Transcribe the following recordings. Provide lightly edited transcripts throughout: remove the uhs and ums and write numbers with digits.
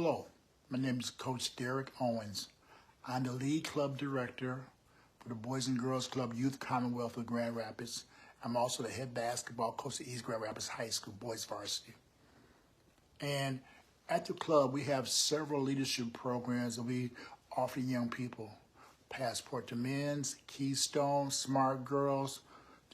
Hello, my name is Coach Derek Owens. I'm the lead club director for the Boys and Girls Club Youth Commonwealth of Grand Rapids. I'm also the head basketball coach at East Grand Rapids High School Boys Varsity. And at the club, we have several leadership programs that we offer young people. Passport to Men's, Keystone, Smart Girls.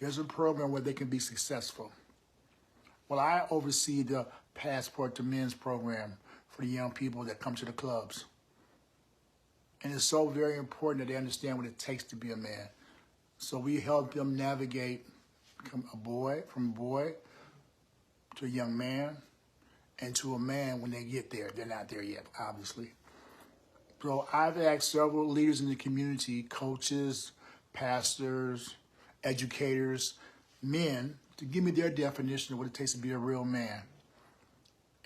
There's a program where they can be successful. Well, I oversee the Passport to Men's program for the young people that come to the clubs. And it's so very important that they understand what it takes to be a man. So we help them navigate from a boy to a young man and to a man when they get there. They're not there yet, obviously. So I've asked several leaders in the community, coaches, pastors, educators, men, to give me their definition of what it takes to be a real man.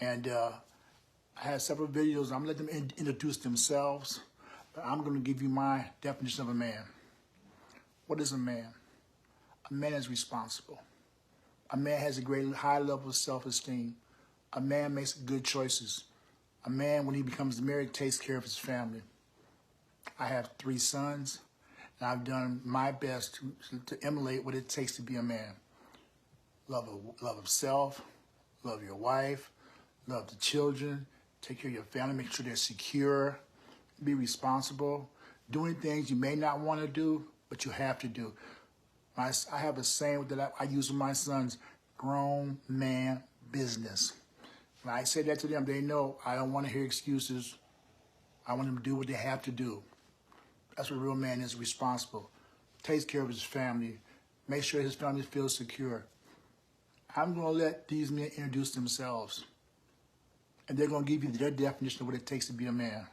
And I have several videos. I'm going to let them introduce themselves, but I'm going to give you my definition of a man. What is a man? A man is responsible. A man has a great high level of self-esteem. A man makes good choices. A man, when he becomes married, takes care of his family. I have 3 sons, and I've done my best to emulate what it takes to be a man. Love of self, love your wife, love the children, take care of your family, make sure they're secure, be responsible, doing things you may not want to do, but you have to do. I have a saying that I use with my sons: grown man business. When I say that to them, they know I don't want to hear excuses. I want them to do what they have to do. That's what a real man is: responsible, takes care of his family, make sure his family feels secure. I'm going to let these men introduce themselves, and they're going to give you their definition of what it takes to be a man.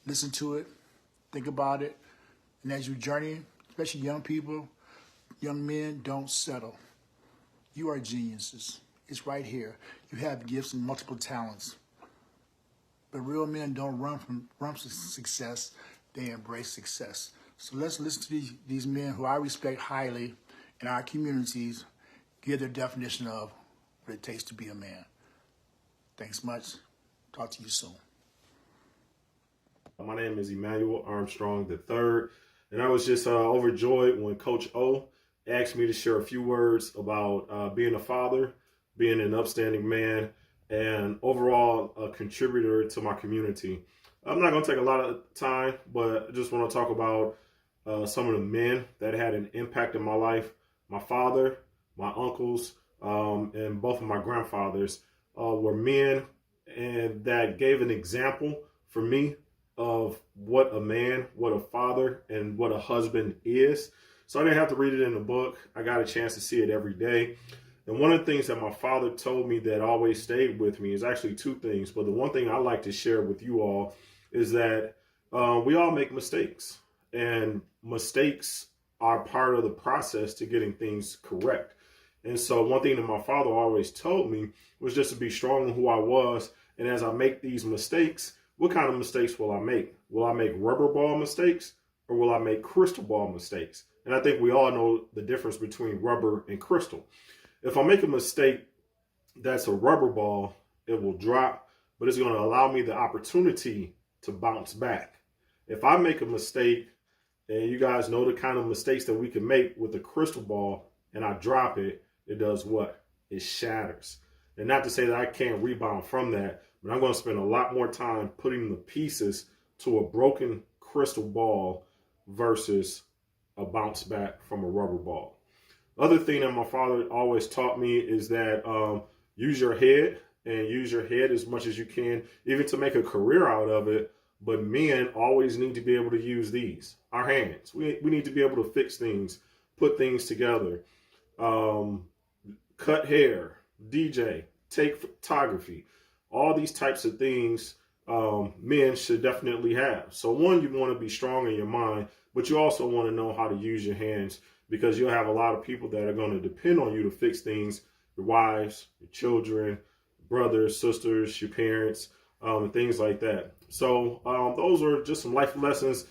Listen to it, think about it, and as you journey, especially young people, young men, don't settle. You are geniuses. It's right here. You have gifts and multiple talents. But real men don't run from success. They embrace success. So let's listen to these men who I respect highly in our communities give their definition of what it takes to be a man. Thanks much. Talk to you soon. My name is Emmanuel Armstrong III, and I was just overjoyed when Coach O asked me to share a few words about being a father, being an upstanding man, and overall a contributor to my community. I'm not going to take a lot of time, but I just want to talk about some of the men that had an impact in my life. My father, my uncles, and both of my grandfathers were men and that gave an example for me of what a man, what a father, and what a husband is. So I didn't have to read it in the book. I got a chance to see it every day. And one of the things that my father told me that always stayed with me is actually 2 things. But the one thing I like to share with you all is that we all make mistakes. And mistakes are part of the process to getting things correct. And so one thing that my father always told me was just to be strong in who I was. And as I make these mistakes, what kind of mistakes will I make? Will I make rubber ball mistakes, or will I make crystal ball mistakes? And I think we all know the difference between rubber and crystal. If I make a mistake that's a rubber ball, it will drop, but it's going to allow me the opportunity to bounce back. If I make a mistake, and you guys know the kind of mistakes that we can make with a crystal ball, and I drop it, it does what? It shatters. And not to say that I can't rebound from that, but I'm going to spend a lot more time putting the pieces to a broken crystal ball versus a bounce back from a rubber ball. Other thing that my father always taught me is that use your head, and use your head as much as you can, even to make a career out of it. But men always need to be able to use our hands. We need to be able to fix things, put things together, cut hair, DJ, take photography, all these types of things men should definitely have. So one, you want to be strong in your mind, but you also want to know how to use your hands, because you'll have a lot of people that are going to depend on you to fix things: your wives, your children, brothers, sisters, your parents, and things like that. So those are just some life lessons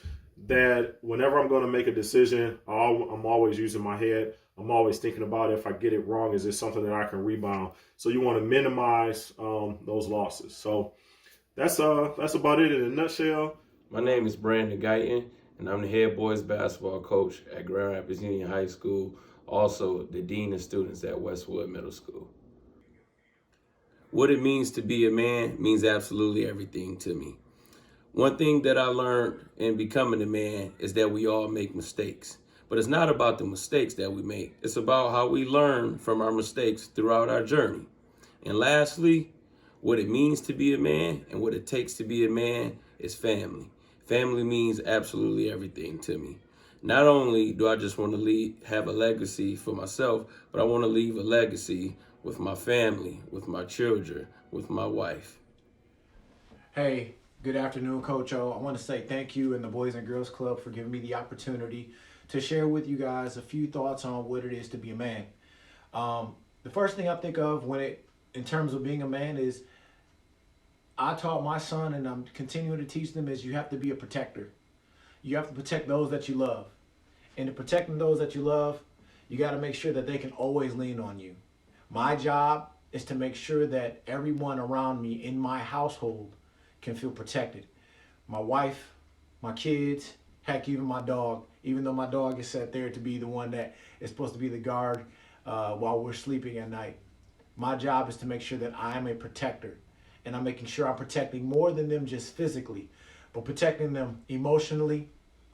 that whenever I'm going to make a decision, I'm always using my head. I'm always thinking about if I get it wrong, is it something that I can rebound? So you want to minimize those losses. So That's about it in a nutshell. My name is Brandon Guyton, and I'm the head boys basketball coach at Grand Rapids Union High School, also the dean of students at Westwood Middle School. What it means to be a man means absolutely everything to me. One thing that I learned in becoming a man is that we all make mistakes. But it's not about the mistakes that we make. It's about how we learn from our mistakes throughout our journey. And lastly, what it means to be a man and what it takes to be a man is family. Family means absolutely everything to me. Not only do I just want to have a legacy for myself, but I want to leave a legacy with my family, with my children, with my wife. Hey, good afternoon, Coach O. I want to say thank you and the Boys and Girls Club for giving me the opportunity to share with you guys a few thoughts on what it is to be a man. The first thing I think of in terms of being a man is I taught my son, and I'm continuing to teach them, is you have to be a protector. You have to protect those that you love. And in protecting those that you love, you got to make sure that they can always lean on you. My job is to make sure that everyone around me in my household can feel protected. My wife, my kids, heck, even my dog. Even though my dog is set there to be the one that is supposed to be the guard while we're sleeping at night. My job is to make sure that I am a protector. And I'm making sure I'm protecting more than them just physically, but protecting them emotionally,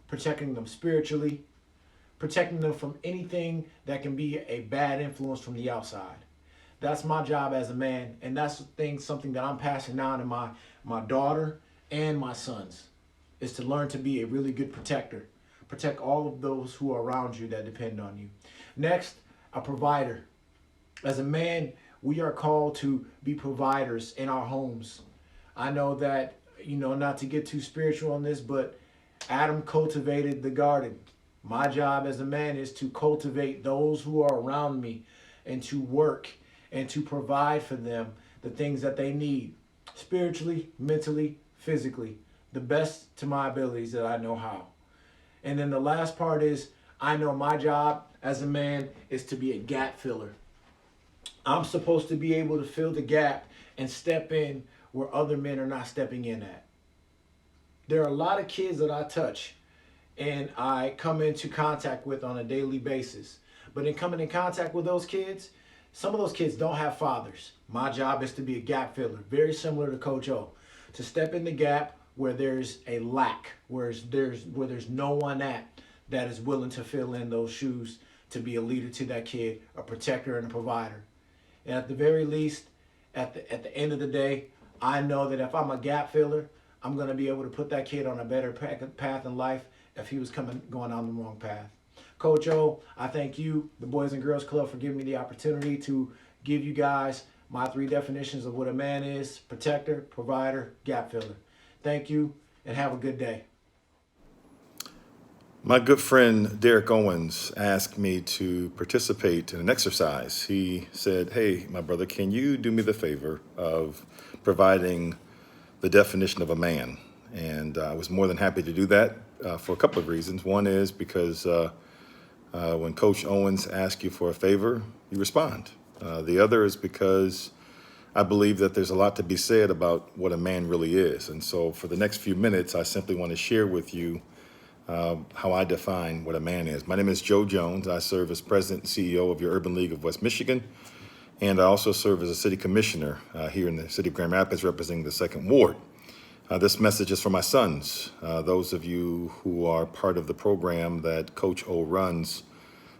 protecting them spiritually, protecting them from anything that can be a bad influence from the outside. That's my job as a man, and that's something that I'm passing down to my daughter and my sons, is to learn to be a really good protector. Protect all of those who are around you that depend on you. Next, a provider. As a man, we are called to be providers in our homes. I know that, not to get too spiritual on this, but Adam cultivated the garden. My job as a man is to cultivate those who are around me and to work and to provide for them the things that they need, spiritually, mentally, physically, the best to my abilities that I know how. And then the last part is, I know my job as a man is to be a gap filler. I'm supposed to be able to fill the gap and step in where other men are not stepping in at. There are a lot of kids that I touch and I come into contact with on a daily basis. But in coming in contact with those kids, some of those kids don't have fathers. My job is to be a gap filler, very similar to Coach O, to step in the gap where there's a lack, where there's no one that is willing to fill in those shoes to be a leader to that kid, a protector and a provider. And at the very least, at the end of the day, I know that if I'm a gap filler, I'm going to be able to put that kid on a better path in life if he was going on the wrong path. Coach O, I thank you, the Boys and Girls Club, for giving me the opportunity to give you guys my 3 definitions of what a man is: protector, provider, gap filler. Thank you, and have a good day. My good friend Derek Owens asked me to participate in an exercise. He said, "Hey, my brother, can you do me the favor of providing the definition of a man?" And I was more than happy to do that for a couple of reasons. One is because when Coach Owens asks you for a favor, you respond. The other is because I believe that there's a lot to be said about what a man really is. And so for the next few minutes, I simply want to share with you how I define what a man is. My name is Joe Jones. I serve as president and CEO of your Urban League of West Michigan. And I also serve as a city commissioner here in the city of Grand Rapids, representing the 2nd Ward. This message is for my sons, those of you who are part of the program that Coach O runs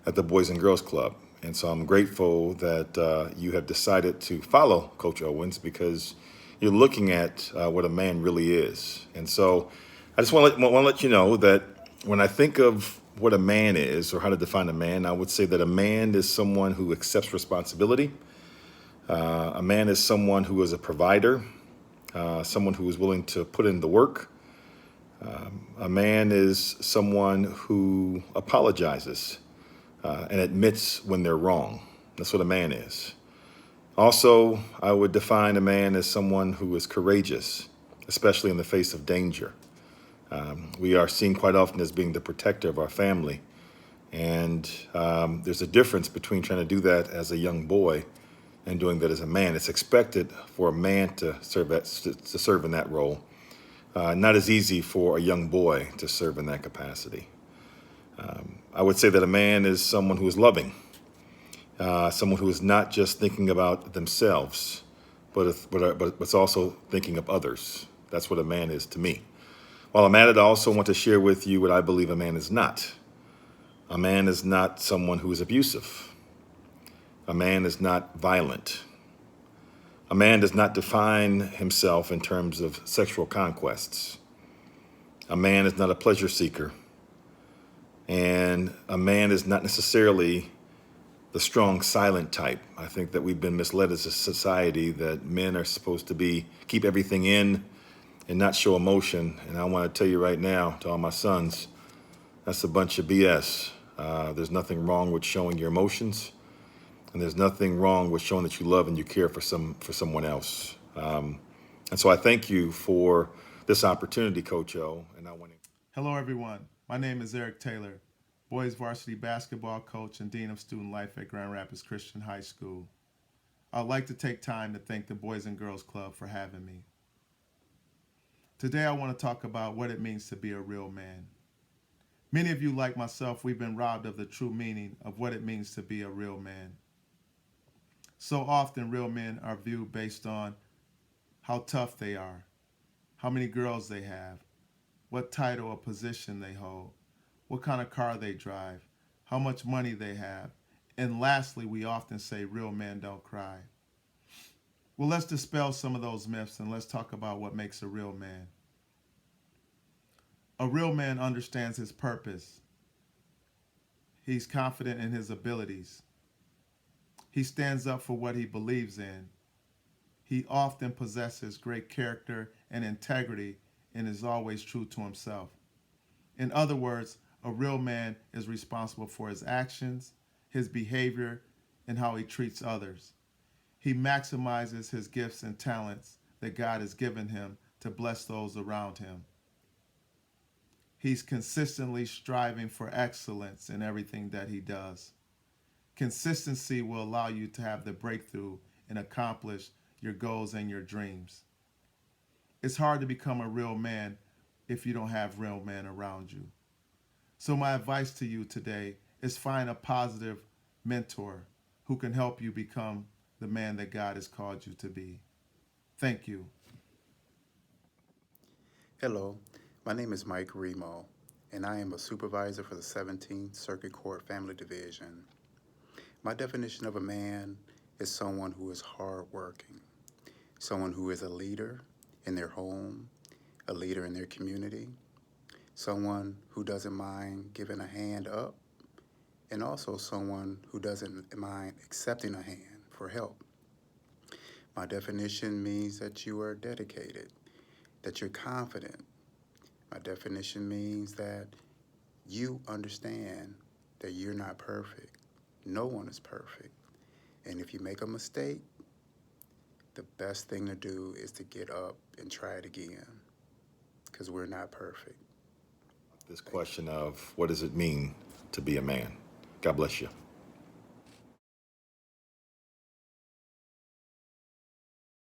at the Boys and Girls Club. And so I'm grateful that you have decided to follow Coach Owens, because you're looking at what a man really is. And so I just want to let you know that when I think of what a man is, or how to define a man, I would say that a man is someone who accepts responsibility. A man is someone who is a provider, someone who is willing to put in the work. A man is someone who apologizes and admits when they're wrong. That's what a man is. Also, I would define a man as someone who is courageous, especially in the face of danger. We are seen quite often as being the protector of our family. And there's a difference between trying to do that as a young boy and doing that as a man. It's expected for a man to serve in that role. Not as easy for a young boy to serve in that capacity. I would say that a man is someone who is loving, someone who is not just thinking about themselves, but it's also thinking of others. That's what a man is to me. While I'm at it, I also want to share with you what I believe a man is not. A man is not someone who is abusive. A man is not violent. A man does not define himself in terms of sexual conquests. A man is not a pleasure seeker. And a man is not necessarily the strong, silent type. I think that we've been misled as a society that men are supposed to keep everything in and not show emotion. And I want to tell you right now, to all my sons, that's a bunch of BS. There's nothing wrong with showing your emotions, and there's nothing wrong with showing that you love and you care for someone else. And so I thank you for this opportunity, Coach O. And I want to. Hello, everyone. My name is Eric Taylor, boys varsity basketball coach and dean of student life at Grand Rapids Christian High School. I'd like to take time to thank the Boys and Girls Club for having me. Today, I want to talk about what it means to be a real man. Many of you, like myself, we've been robbed of the true meaning of what it means to be a real man. So often, real men are viewed based on how tough they are, how many girls they have, what title or position they hold, what kind of car they drive, how much money they have, and lastly, we often say real men don't cry. Well, let's dispel some of those myths and let's talk about what makes a real man. A real man understands his purpose. He's confident in his abilities. He stands up for what he believes in. He often possesses great character and integrity and is always true to himself. In other words, a real man is responsible for his actions, his behavior, and how he treats others. He maximizes his gifts and talents that God has given him to bless those around him. He's consistently striving for excellence in everything that he does. Consistency will allow you to have the breakthrough and accomplish your goals and your dreams. It's hard to become a real man if you don't have real men around you. So my advice to you today is find a positive mentor who can help you become the man that God has called you to be. Thank you. Hello, my name is Mike Remo, and I am a supervisor for the 17th Circuit Court Family Division. My definition of a man is someone who is hardworking, someone who is a leader in their home, a leader in their community, someone who doesn't mind giving a hand up, and also someone who doesn't mind accepting a hand for help. My definition means that you are dedicated, that you're confident. My definition means that you understand that you're not perfect. No one is perfect. And if you make a mistake, the best thing to do is to get up and try it again, because we're not perfect. This question of what does it mean to be a man? God bless you.